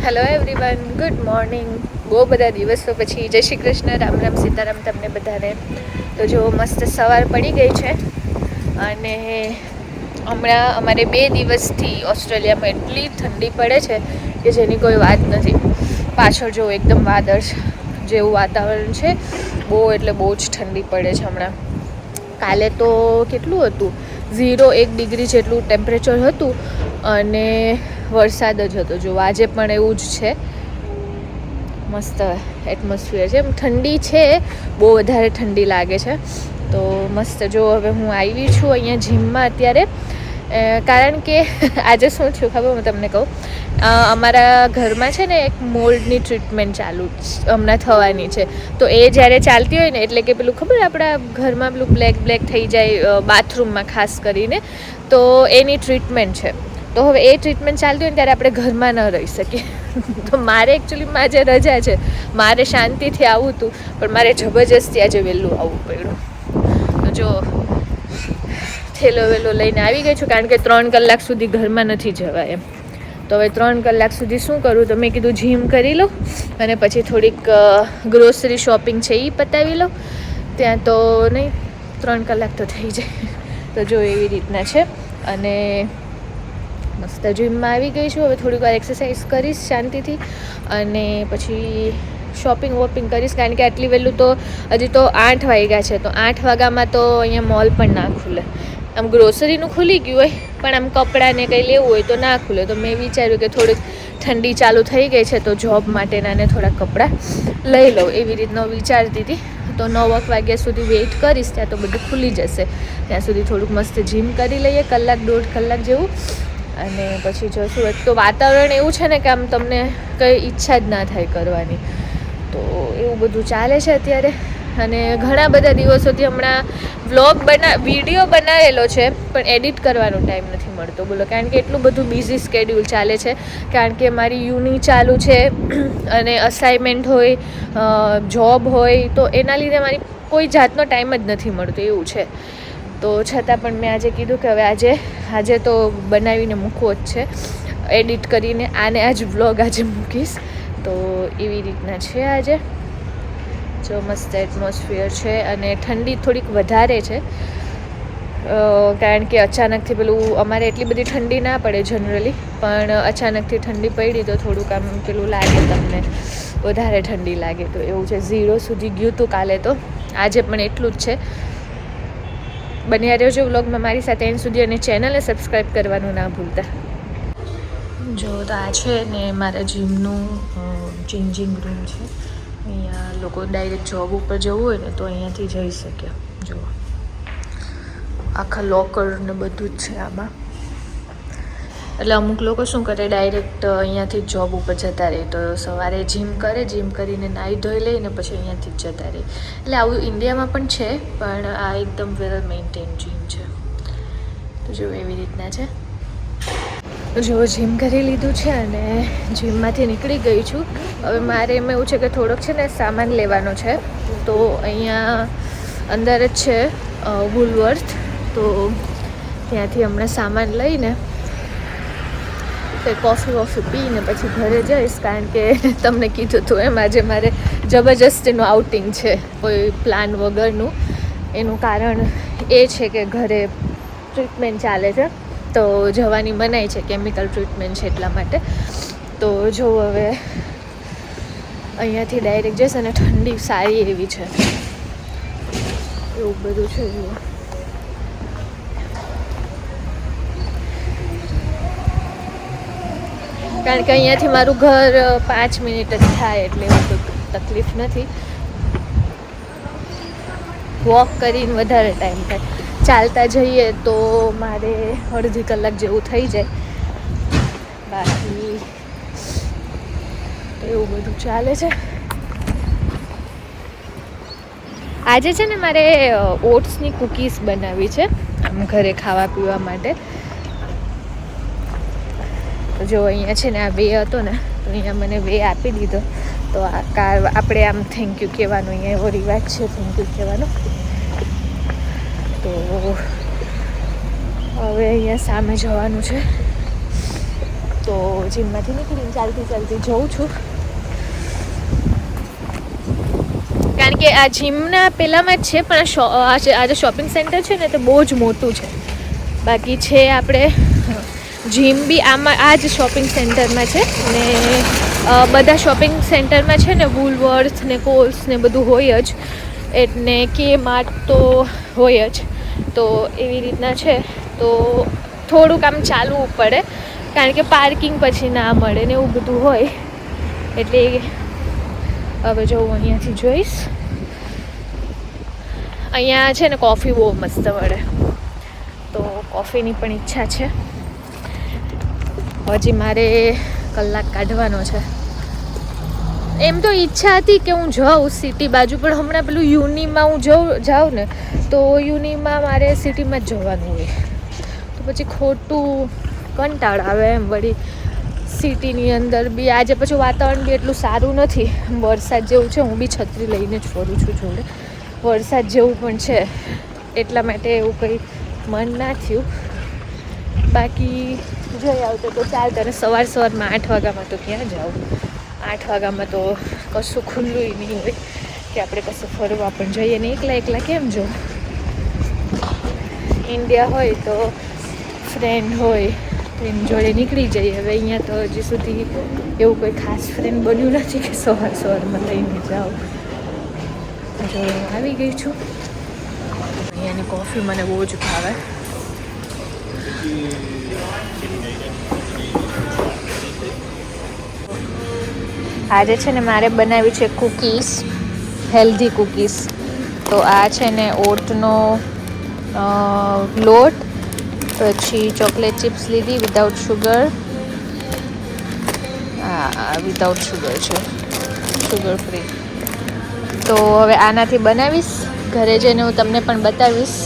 Hello everyone, good morning. બહુ બધા દિવસો પછી જય શ્રી કૃષ્ણ, રામ રામ, સીતારામ તમને બધાને. તો જો મસ્ત સવાર પડી ગઈ છે અને હમણાં અમારે 2 દિવસથી ઓસ્ટ્રેલિયામાં એટલી ઠંડી પડે છે કે જેની કોઈ વાત નથી. પાછળ જો એકદમ વાદળ જેવું વાતાવરણ છે, બહુ એટલે બહુ જ ઠંડી પડે છે હમણાં. કાલે તો કેટલું હતું, 0-1 ડિગ્રી જેટલું ટેમ્પરેચર હતું અને વરસાદ જ હતો. જો આજે પણ એવું જ છે, મસ્ત એટમોસ્ફિયર છે. ઠંડી છે, બહુ વધારે ઠંડી લાગે છે. તો મસ્ત જો હવે હું આવી છું અહીંયા જીમમાં અત્યારે, કારણ કે આજે શું થયું ખબર, હું તમને કહું. અમારા ઘરમાં છે ને એક મોલ્ડની ટ્રીટમેન્ટ ચાલુ હમણાં થવાની છે. તો એ જ્યારે ચાલતી હોય ને, એટલે કે પેલું ખબર આપણા ઘરમાં પેલું બ્લેક થઈ જાય બાથરૂમમાં ખાસ કરીને, તો એની ટ્રીટમેન્ટ છે. તો હવે એ ટ્રીટમેન્ટ ચાલતી હોય ને ત્યારે આપણે ઘરમાં ન રહી શકીએ. તો મારે એકચ્યુઅલીમાં આજે રજા છે, મારે શાંતિથી આવવું હતું, પણ મારે જબરજસ્તી આજે વહેલું આવવું પડ્યું. તો જો થેલો વેલો લઈને આવી ગઈ છું, કારણ કે 3 કલાક સુધી ઘરમાં નથી જવાય એમ. તો હવે 3 કલાક સુધી શું કરું, તો મેં કીધું જીમ કરી લઉં અને પછી થોડીક ગ્રોસરી શોપિંગ છે એ પતાવી લઉં. ત્યાં તો નહીં 3 કલાક તો થઈ જાય. તો જો એવી રીતના છે. અને મસ્ત જીમમાં આવી ગઈ છું. હવે થોડીક વાર એક્સરસાઇઝ કરીશ શાંતિથી અને પછી શોપિંગ વોપિંગ કરીશ, કારણ કે આટલી વહેલું તો હજી તો 8 વાગ્યા છે. તો 8 વાગ્યામાં તો અહીંયા મોલ પણ ના ખુલે. આમ ગ્રોસરીનું ખુલી ગયું હોય, પણ આમ કપડાંને કંઈ લેવું હોય તો ના ખુલે. તો મેં વિચાર્યું કે થોડીક ઠંડી ચાલુ થઈ ગઈ છે, તો જોબ માટેના ને થોડાક કપડાં લઈ લઉં, એવી રીતના વિચારતી હતી. તો 9 વાગ્યા સુધી વેઇટ કરીશ, ત્યાં તો બધું ખુલી જશે. ત્યાં સુધી થોડુંક મસ્ત જીમ કરી લઈએ, 1-1.5 કલાક જેવું. અને પછી જશું. એક તો વાતાવરણ એવું છે ને કે આમ તમને કંઈ ઈચ્છા જ ના થાય કરવાની. તો એવું બધું ચાલે છે અત્યારે. અને ઘણા બધા દિવસોથી હમણાં વિડીયો બનાવેલો છે, પણ એડિટ કરવાનો ટાઈમ નથી મળતો, બોલો. કારણ કે એટલું બધું બિઝી સ્કેડ્યુલ ચાલે છે, કારણ કે મારી યુની ચાલુ છે અને અસાઇનમેન્ટ હોય, જોબ હોય, તો એના લીધે મારી કોઈ જાતનો ટાઈમ જ નથી મળતો, એવું છે. તો છતાં પણ મેં આજે કીધું કે હવે આજે તો બનાવીને મૂકવો જ છે, એડિટ કરીને. આજ વ્લોગ આજે મૂકીશ. તો એવી રીતના છે આજે. જો મસ્ત એટમોસ્ફિયર છે અને ઠંડી થોડીક વધારે છે, કારણ કે અચાનકથી પેલું અમારે એટલી બધી ઠંડી ના પડે જનરલી, પણ અચાનકથી ઠંડી પડી તો થોડુંક આમ પેલું લાગે, તમને વધારે ઠંડી લાગે. તો એવું છે. 0 સુધી ગયું હતું કાલે, તો આજે પણ એટલું જ છે. બન્યા રહેજો વ્લોગમાં મારી સાથે એન્ડ સુધી, અને ચેનલને સબસ્ક્રાઈબ કરવાનું ના ભૂલતા. જો તો આ છે ને મારા જીમનું ચેન્જિંગ રૂમ છે. અહીંયા લોકો ડાયરેક્ટ જોબ ઉપર જવું હોય ને તો અહીંયાથી જઈ શકે. જો આખા લોકર ને બધું જ છે આમાં. એટલે અમુક લોકો શું કરે, ડાયરેક્ટ અહીંયાથી જ જોબ ઉપર જતા રહે. તો સવારે જીમ કરીને નાહી ધોઈ લઈને પછી અહીંયાથી જ જતા રહે. એટલે આવું ઇન્ડિયામાં પણ છે, પણ આ એકદમ વેલ મેન્ટેન જીમ છે. તો જો એવી રીતના છે. જો જીમ કરી લીધું છે અને જીમમાંથી નીકળી ગઈ છું. હવે મારે એમાં એવું છે કે થોડોક છે ને સામાન લેવાનો છે. તો અહીંયા અંદર જ છે વુલવર્થ. તો ત્યાંથી હમણાં સામાન લઈને કોફી વોફી પીને પછી ઘરે જઈશ, કારણ કે તમને કીધું હતું એમ આજે મારે જબરજસ્તીનું આઉટિંગ છે, કોઈ પ્લાન વગરનું. એનું કારણ એ છે કે ઘરે ટ્રીટમેન્ટ ચાલે છે, તો જવાની મનાઈ છે, કેમિકલ ટ્રીટમેન્ટ છે એટલા માટે. તો જો હવે અહીંયાથી ડાયરેક્ટ જઈશ, અને ઠંડી સારી એવી છે, એવું બધું છે. જુઓ, કારણ કે અહીંયાથી મારું ઘર 5 મિનિટ જ થાય, એટલે એવું કોઈ તકલીફ નથી. વોક કરીને વધારે ટાઈમ થાય. ચાલતા જઈએ તો મારે અડધી કલાક જેવું થઈ જાય. બાકી એવું બધું ચાલે છે. આજે છે ને મારે ઓટ્સની કૂકીઝ બનાવી છે, આમ ઘરે ખાવા પીવા માટે. તો જો અહીંયા છે ને આ વે હતો ને, તો અહીંયા મને વે આપી દીધો. તો આપણે આમ થેન્ક યુ કહેવાનું, અહીંયા એવો રિવાજ છે થેન્ક યુ કહેવાનો. તો હવે અહીંયા સામે જવાનું છે. તો જીમમાંથી નીકળીને ચાલતી જઉં છું, કારણ કે આ જીમના પહેલાંમાં જ છે, પણ આ જે શોપિંગ સેન્ટર છે ને તે બહુ જ મોટું છે. બાકી છે આપણે જીમ બી આ જ શોપિંગ સેન્ટરમાં છે ને બધા શોપિંગ સેન્ટરમાં છે ને વુલવર્થ ને કોલ્સ ને બધું હોય જ, એટલે કે માર્ટ તો હોય જ. તો એવી રીતના છે, તો થોડુંક આમ ચાલવું પડે, કારણ કે પાર્કિંગ પછી ના મળે ને એવું બધું હોય. એટલે હવે જો હું અહીંયાથી જોઈશ, અહીંયા છે ને કોફી બહુ મસ્ત મળે, તો કોફીની પણ ઈચ્છા છે. હજી મારે કલાક કાઢવાનો છે. એમ તો ઈચ્છા હતી કે હું જાઉં સિટી બાજુ, પણ હમણાં પેલું યુનિમાં હું જાઉં ને તો યુનિમાં મારે સિટીમાં જ જવાનું હોય, તો પછી ખોટું કંટાળ આવે એમ. વળી સિટીની અંદર બી આજે પછી વાતાવરણ બી એટલું સારું નથી, વરસાદ જેવું છે. હું બી છત્રી લઈને જ ફરું છું જોડે, વરસાદ જેવું પણ છે, એટલા માટે એવું કંઈ મન ના થયું. બાકી જઈ આવતો તો ચાલતા, અને સવારમાં 8 વાગ્યામાં તો ક્યાં જાઉં, 8 વાગ્યામાં તો કશું ખુલ્લું નહીં હોય કે આપણે કશું ફરવા પણ જઈએ ને. એકલા કેમ જો, ઇન્ડિયા હોય તો ફ્રેન્ડ હોય તો એની જોડે નીકળી જઈએ. હવે અહીંયા તો હજી સુધી એવું કોઈ ખાસ ફ્રેન્ડ બન્યું નથી કે સવારમાં લઈને જાઉં. જો હું આવી ગઈ છું. અહીંયાની કોફી મને બહુ જ ભાવે. આજે છે ને મારે બનાવી છે કૂકીઝ, હેલ્ધી કૂકીઝ. તો આ છે ને ઓટનો લોટ, પછી ચોકલેટ ચિપ્સ લીધી વિધાઉટ શુગર. હા, વિધાઉટ શુગર છે, શુગર ફ્રી. તો હવે આનાથી બનાવીશ, ઘરે જઈને હું તમને પણ બતાવીશ.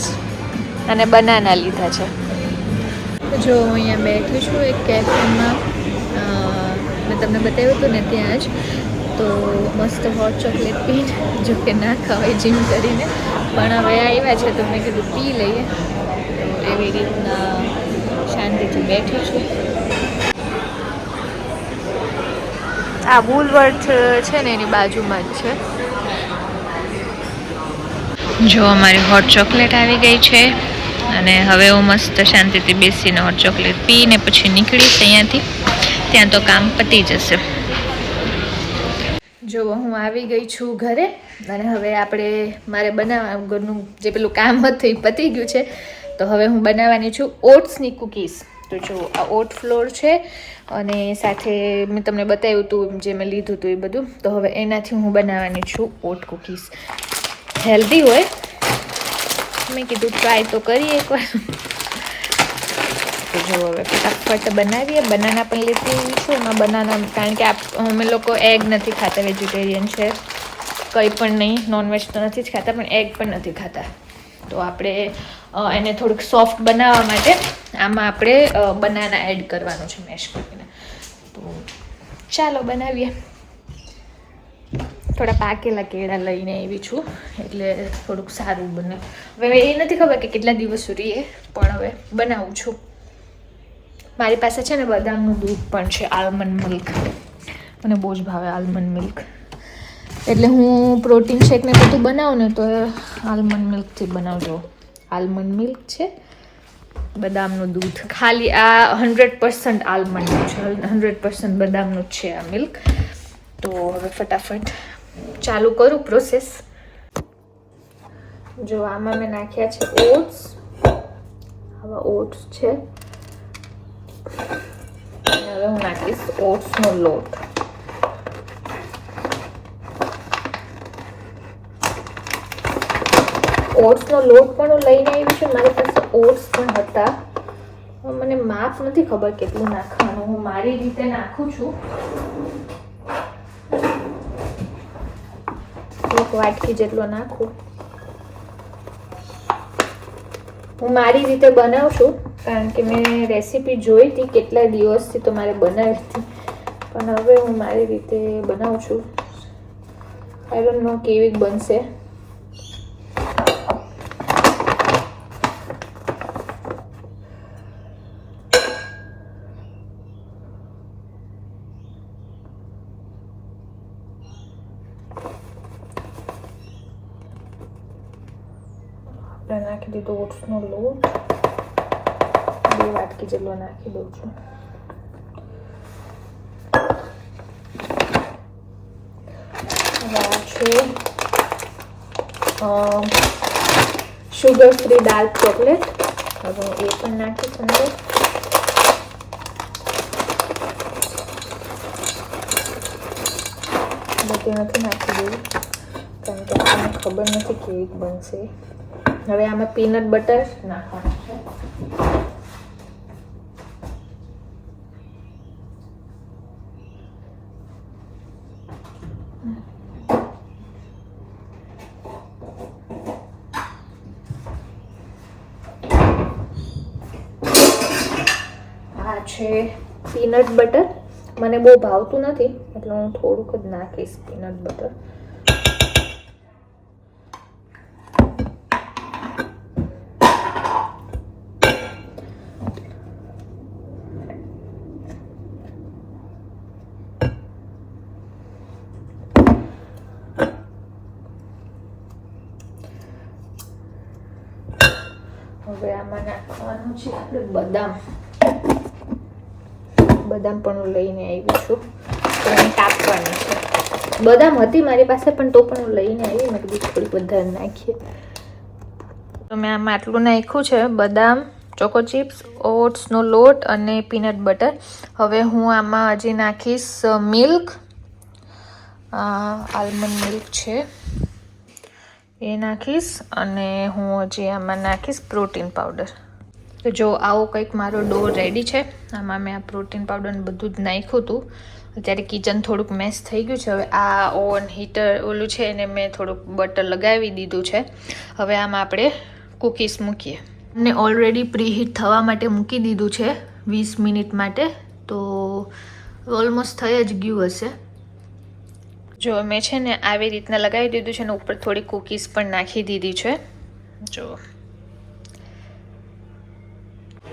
અને બનાના લીધા છે. જો હું અહીંયા બેઠી છું એક કેફેમાં, મેં તમને બતાવ્યું હતું ને ત્યાં જ. તો મસ્ત હોટ ચોકલેટ પીને, જો કે ના ખવાય જીમ કરીને, પણ હવે આવ્યા છે તો મેં કીધું પી લઈએ. તો એવી રીતના શાંતિથી બેઠી છું. આ વુલવર્થ છે ને એની બાજુમાં જ છે. જો અમારી હોટ ચોકલેટ આવી ગઈ છે, અને હવે હું મસ્ત શાંતિથી બેસીને હોટ ચોકલેટ પીને પછી નીકળીશ અહીંયાથી. ત્યાં તો કામ પતી જશે. જો હું આવી ગઈ છું ઘરે, અને હવે મારે બનાવવા ઘરનું જે પેલું કામ હતું એ પતી ગયું છે. તો હવે હું બનાવવાની છું ઓટ્સની કૂકીઝ. તો જો આ ઓટ ફ્લોર છે, અને સાથે મેં તમને બતાવ્યું હતું જે મેં લીધું હતું એ બધું. તો હવે એનાથી હું બનાવવાની છું ઓટ કૂકીઝ. હેલ્ધી હોય, મેં કીધું ટ્રાય તો કરીએ એકવાર. તો જો હવે ફટાફટ બનાવીએ. બનાના પણ લેતી આવી છું. એમાં બનાના, કારણ કે અમે લોકો એગ નથી ખાતા, વેજીટેરિયન છે, કંઈ પણ નહીં, નોનવેજ તો નથી જ ખાતા, પણ એગ પણ નથી ખાતા. તો આપણે એને થોડુંક સોફ્ટ બનાવવા માટે આમાં આપણે બનાના એડ કરવાનું છે, મેશ કરીને. તો ચાલો બનાવીએ. થોડા પાકેલા કેળા લઈને આવી છું, એટલે થોડુંક સારું બને. હવે એ નથી ખબર કે કેટલા દિવસ સુધી, પણ હવે બનાવું છું. મારી પાસે છે ને બદામનું દૂધ પણ છે, આલમંડ મિલ્ક. મને બહુ જ ભાવે આલમંડ મિલ્ક, એટલે હું પ્રોટીન શેક ને બધું બનાવું ને તો આલમંડ મિલ્કથી બનાવજો. આલમંડ મિલ્ક છે, બદામનું દૂધ, ખાલી આ 100% આલમંડનું છે, 100% બદામનું જ છે આ મિલ્ક. તો હવે ફટાફટ ચાલુ કરું પ્રોસેસ. જો આમાં મેં નાખ્યા છે ઓટ્સ. હવે ઓટ્સ છે, હવે હું નાખીશ ઓટ્સનો લોટ. ઓટ્સનો લોટ પણ હું લઈને આવી છું. મારી પાસે ઓટ્સ પણ હતા, મને માપ નથી ખબર કેટલું નાખવાનું. હું મારી રીતે નાખું છું. એક વાટકી જેટલો નાખું. હું મારી રીતે બનાવું છું, કારણ કે મેં રેસીપી જોઈ હતી કેટલા દિવસથી, તો મારે બનાવી હતી. પણ હવે હું મારી રીતે બનાવું છું. આઈ ડોન્ટ નો કેવી બનશે. આપણે નાખી દીધો ઓટ્સનો લોટ, 2 વાટકી જેટલો નાખી દઉં છું. આ છે શુગર ફ્રી ડાર્ક ચોકલેટ. હવે એ પણ નાખીશ અંદર. બધું નથી નાખી દેવું કારણ કે આપણને ખબર નથી કેવી બનશે. હવે આમાં પીનટ બટર નાખવાનું છે. આ છે પીનટ બટર. મને બહુ ભાવતું નથી એટલે હું થોડુંક જ નાખીશ પીનટ બટર. હવે આમાં નાખવાનું છે આપણે બદામ. બદામ પણ લઈને આવી છું, એને કાપવાની છે. બદામ હતી મારી પાસે પણ તો પણ હું લઈને આવી. મેં કીધું થોડી વધારે નાખીએ તો મેં આમાં આટલું નાખ્યું છે: બદામ, ચોકો ચિપ્સ, ઓટ્સનો લોટ અને પીનટ બટર. હવે હું આમાં હજી નાખીશ મિલ્ક. આલમંડ મિલ્ક છે એ નાખીશ અને હું હજી આમાં નાખીશ પ્રોટીન પાવડર. તો જો આવો કંઈક મારો ડો રેડી છે. આમાં મેં આ પ્રોટીન પાવડર ને બધું જ નાખ્યું હતું. અત્યારે કિચન થોડુંક મેસ થઈ ગયું છે. હવે આ ઓવન હીટર ઓલું છે એને મેં થોડુંક બટર લગાવી દીધું છે. હવે આમાં આપણે કૂકીઝ મૂકીએ. ને ઓલરેડી પ્રીહીટ થવા માટે મૂકી દીધું છે 20 મિનિટ માટે. તો ઓલમોસ્ટ થઈ જ ગયું હશે. જો મેં છે ને આવી રીતના લગાવી દીધું છે ને ઉપર થોડી કૂકીઝ પણ નાખી દીધી છે. જો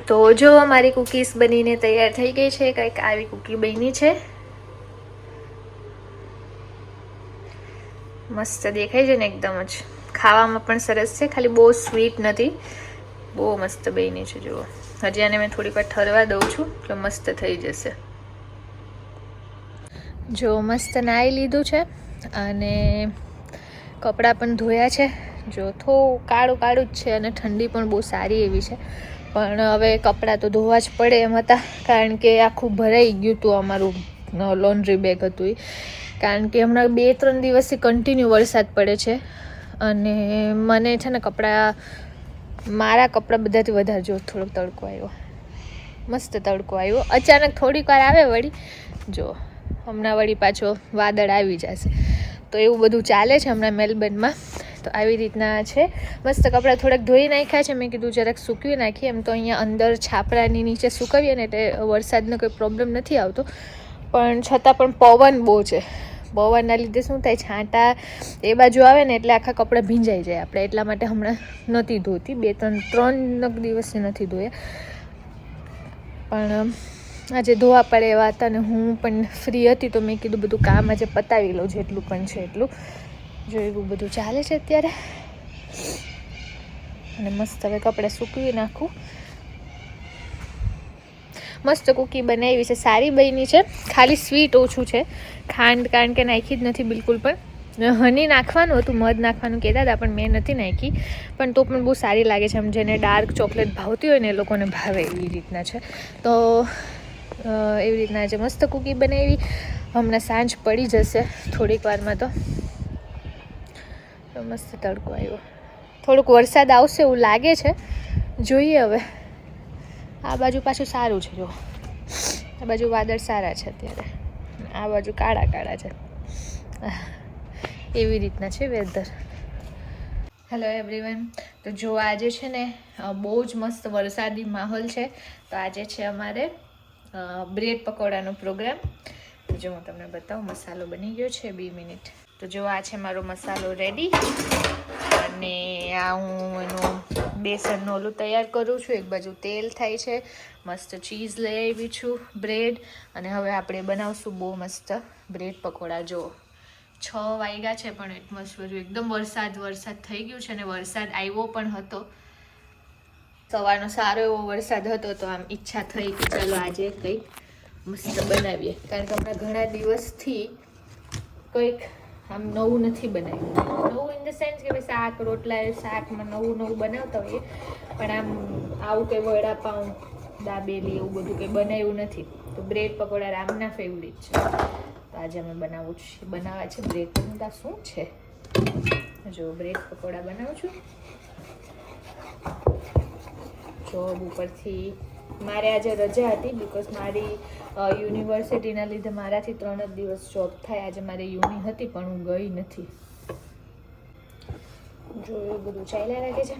તો જો અમારી કૂકીઝ બનીને તૈયાર થઈ ગઈ છે. કંઈક આવી કૂકી બની છે. મસ્ત દેખાય છે ને એકદમ જ. ખાવામાં પણ સરસ છે, ખાલી બહુ સ્વીટ નથી. બહુ મસ્ત બની છે. જુઓ હજી આને મેં થોડીક વાર ઠરવા દઉં છું કે મસ્ત થઈ જશે. જો મસ્ત નાહી લીધું છે અને કપડાં પણ ધોયા છે. જો થોડું કાળું કાળું જ છે અને ઠંડી પણ બહુ સારી એવી છે. પણ હવે કપડાં તો ધોવા જ પડે એમ હતા કારણ કે આખું ભરાઈ ગયું હતું અમારું લોન્ડ્રી બેગ હતું એ. કારણ કે હમણાં 2-3 દિવસથી કન્ટિન્યુ વરસાદ પડે છે અને મને છે ને મારા કપડાં બધાથી વધારે જો થોડોક તડકો આવ્યો, મસ્ત તડકો આવ્યો. અચાનક થોડીક વાર આવે વળી, જો હમણાં વળી પાછો વાદળ આવી જશે. તો એવું બધું ચાલે છે હમણાં મેલબર્નમાં. તો આવી રીતના છે. મસ્ત કપડાં થોડાક ધોઈ નાખ્યા છે. મેં કીધું જરાક સૂકવી નાખીએ. એમ તો અહીંયા અંદર છાપરાની નીચે સૂકવીએ ને એટલે વરસાદનો કોઈ પ્રોબ્લેમ નથી આવતો. પણ છતાં પણ પવન બહુ છે. પવનના લીધે શું થાય, છાંટા એ બાજુ આવે ને એટલે આખા કપડાં ભીંજાઈ જાય આપણે. એટલા માટે હમણાં નથી ધોતી. 2-3 દિવસથી નથી ધોયા. પણ આજે ધોવા પડે એવા હતા ને હું પણ ફ્રી હતી તો મેં કીધું બધું કામ આજે પતાવી લઉં જેટલું પણ છે એટલું. જો એવું બધું ચાલે છે અત્યારે. અને મસ્ત હવે કપડાં સૂકવી નાખું. મસ્ત કૂકી બનાવી છે, સારી બની છે. ખાલી સ્વીટ ઓછું છે. ખાંડ કારણ કે નાખી જ નથી બિલકુલ પણ. હની નાખવાનું હતું, મધ નાખવાનું કહેતા હતા પણ મેં નથી નાખી. પણ તો પણ બહુ સારી લાગે છે. આમ જેને ડાર્ક ચોકલેટ ભાવતી હોય ને એ લોકોને ભાવે એવી રીતના છે. તો એવી રીતના આજે મસ્ત કૂકી બનાવી. હમણાં સાંજ પડી જશે થોડીક વારમાં. તો મસ્ત તડકો આવ્યો. થોડુંક વરસાદ આવશે એવું લાગે છે, જોઈએ હવે. આ બાજુ પાછું સારું છે. જો આ બાજુ વાદળ સારા છે અત્યારે, આ બાજુ કાળા કાળા છે. એવી રીતના છે વેધર. Hello everyone. તો જો આજે છે ને બહુ જ મસ્ત વરસાદી માહોલ છે. તો આજે છે અમારે બ્રેડ પકોડાનો પ્રોગ્રામ. જો હું તમને બતાવું. મસાલો બની ગયો છે. 2 મિનિટ. તો જો આ છે મારો મસાલો રેડી. અને આ હું એનું બેસનનું ઓલું તૈયાર કરું છું. એક બાજુ તેલ થાય છે. મસ્ત ચીઝ લઈ આવી છું, બ્રેડ. અને હવે આપણે બનાવશું બહુ મસ્ત બ્રેડ પકોડા. જો 6 વાગ્યા છે પણ એટમોસ્ફિયર એકદમ વરસાદ થઈ ગયું છે અને વરસાદ આવ્યો પણ હતો. સવારનો સારો એવો વરસાદ હતો તો આમ ઈચ્છા થઈ કે ચાલો આજે કંઈક મસ્ત બનાવીએ, કારણ કે હમણાં ઘણા દિવસથી કંઈક આમ નવું નથી બનાવ્યું. નવું ઇન ધ સેન્સ કે ભાઈ શાકમાં નવું બનાવતા હોઈએ, પણ આમ આવું કંઈ વડાપાઉં, દાબેલી એવું બધું કંઈ બનાવ્યું નથી. તો બ્રેડ પકોડા રામના ફેવરિટ છે, તો આજે અમે બનાવવા છે બ્રેડ પકોડા. શું છે જો બ્રેડ પકોડા બનાવું છું. જોબ ઉપરથી મારે આજે રજા હતી બિકોઝ મારી યુનિવર્સિટીના લીધે મારાથી 3 જ દિવસ જોબ થાય. આજે મારી યુનિ હતી પણ હું ગઈ નથી. જો એવું બધું ચાલ્યા રાખે છે.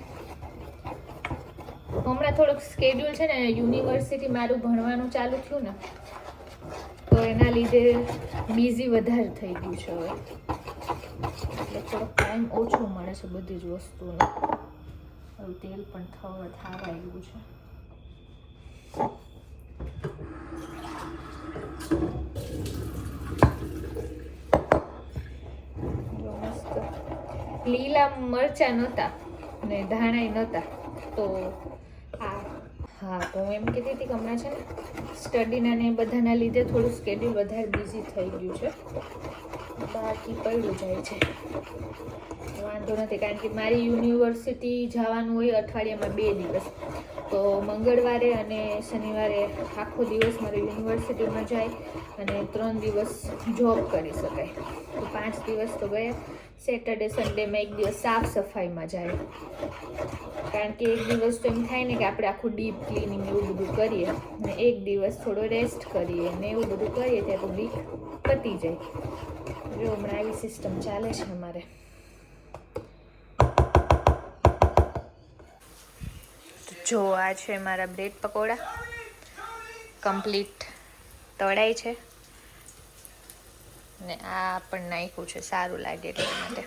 હમણાં થોડુંક સ્કેડ્યુલ છે ને, યુનિવર્સિટી મારું ભણવાનું ચાલુ થયું ને તો એના લીધે બિઝી વધારે થઈ ગયું છે હવે, એટલે થોડોક ટાઈમ ઓછો મળે છે બધી જ વસ્તુનો. હવે તેલ પણ થવા આવ્યું છે. લીલા મરચાં નહોતા ને ધાણાય નહોતા, તો હા તો હું એમ કહેતી હતી કે હમણાં છે ને સ્ટડીના ને બધાના લીધે થોડું સ્કેડ્યુલ વધારે બિઝી થઈ ગયું છે, બાકી પડ્યું જાય છે. વાંધો નથી, કારણ કે મારી યુનિવર્સિટી જવાનું હોય અઠવાડિયામાં 2 દિવસ, તો મંગળવારે અને શનિવારે આખો દિવસ મારે યુનિવર્સિટીમાં જાય અને 3 દિવસ જોબ કરી શકાય, તો 5 દિવસ તો ગયા. સેટરડે સન્ડેમાં 1 દિવસ સાફ સફાઈમાં જાય, કારણ કે 1 દિવસ તો એમ થાય ને કે આપણે આખું ડીપ ક્લિનિંગ એવું બધું કરીએ અને 1 દિવસ થોડો રેસ્ટ કરીએ ને એવું બધું કરીએ ત્યાં તો વીક પતી જાય. જો હમણાં આવી સિસ્ટમ ચાલે છે અમારે. જો આ છે મારા બ્રેડ પકોડા, કમ્પ્લીટ તળાય છે ને આ પણ નાખ્યું છે સારું લાગે એટલા માટે.